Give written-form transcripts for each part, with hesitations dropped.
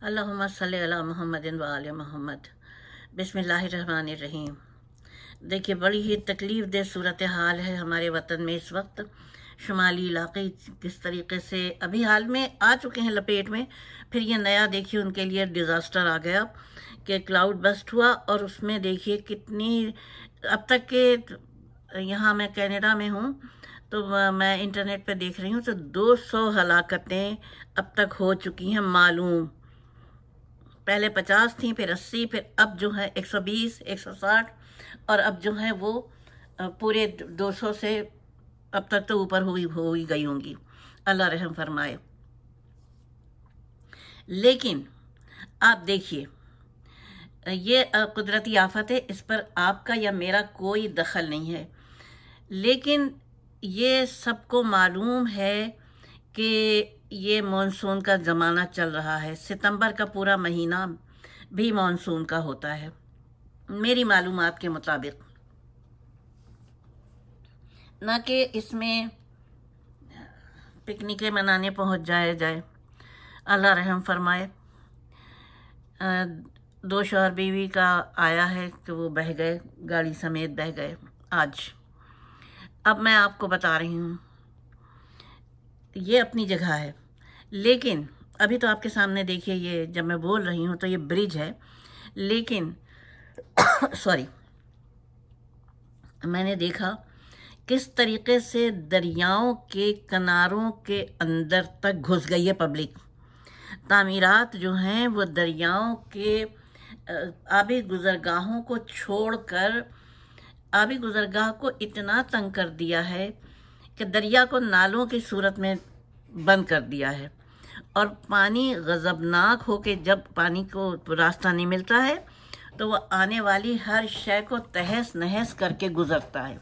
अल्लाहुम्मा सल्ली अला मुहम्मदिन व आले मोहम्मद। बिस्मिल्लाहिर्रहमानिर्रहीम। देखिए, बड़ी ही तकलीफ़ दह सूरत हाल है हमारे वतन में इस वक्त। शुमाली इलाके किस तरीके से अभी हाल में आ चुके हैं लपेट में, फिर ये नया देखिए उनके लिए डिज़ास्टर आ गया कि क्लाउड बस्ट हुआ और उसमें देखिए कितनी अब तक के, यहाँ मैं कनाडा में हूँ तो मैं इंटरनेट पे देख रही हूँ तो 200 हलाकतें अब तक हो चुकी हैं मालूम। पहले 50 थी, फिर 80, फिर अब जो है 120, 160 और अब जो है वो पूरे 200 से अब तक तो ऊपर हो ही गई होंगी। अल्लाह रहम फरमाए। लेकिन आप देखिए, ये कुदरती आफत है, इस पर आपका या मेरा कोई दखल नहीं है। लेकिन ये सबको मालूम है कि ये मानसून का ज़माना चल रहा है। सितंबर का पूरा महीना भी मानसून का होता है मेरी मालूमात के मुताबिक। ना कि इसमें पिकनिकें मनाने पहुंच जाए। अल्लाह रहम फरमाए। 2 शौहर बीवी का आया है कि वो बह गए, गाड़ी समेत बह गए आज। अब मैं आपको बता रही हूँ, ये अपनी जगह है, लेकिन अभी तो आपके सामने देखिए, ये जब मैं बोल रही हूँ तो ये ब्रिज है, लेकिन सॉरी, मैंने देखा किस तरीके से दरियाओं के किनारों के अंदर तक घुस गई है पब्लिक। तामीरात जो हैं वो दरियाओं के आबी गुजरगाहों को छोड़कर आबी गुजरगाह को इतना तंग कर दिया है कि दरिया को नालों की सूरत में बंद कर दिया है और पानी गज़बनाक होके जब पानी को रास्ता नहीं मिलता है तो वह आने वाली हर शय को तहस नहस करके गुजरता है।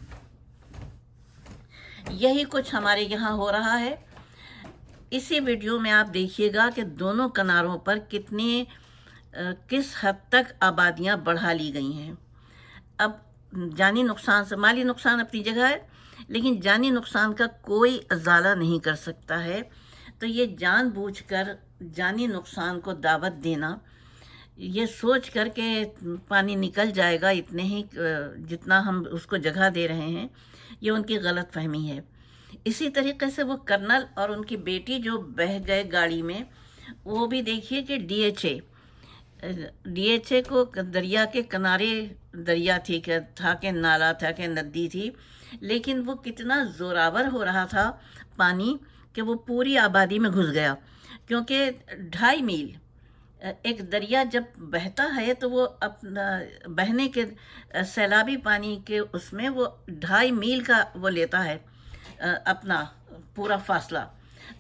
यही कुछ हमारे यहाँ हो रहा है। इसी वीडियो में आप देखिएगा कि दोनों किनारों पर किस हद तक आबादियाँ बढ़ा ली गई हैं। अब जानी नुकसान से, माली नुकसान अपनी जगह है, लेकिन जानी नुकसान का कोई अजाला नहीं कर सकता है। तो ये जानबूझकर जानी नुकसान को दावत देना, ये सोच कर के पानी निकल जाएगा इतने ही जितना हम उसको जगह दे रहे हैं, ये उनकी गलत फहमी है। इसी तरीके से वो कर्नल और उनकी बेटी जो बह गए गाड़ी में, वो भी देखिए कि डीएचए को दरिया के किनारे, दरिया थी क्या था कि नाला था कि नदी थी, लेकिन वो कितना जोरावर हो रहा था पानी कि वो पूरी आबादी में घुस गया। क्योंकि 2.5 मील एक दरिया जब बहता है तो वो अपना बहने के सैलाबी पानी के उसमें वो 2.5 मील का वो लेता है अपना पूरा फासला।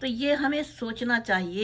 तो ये हमें सोचना चाहिए।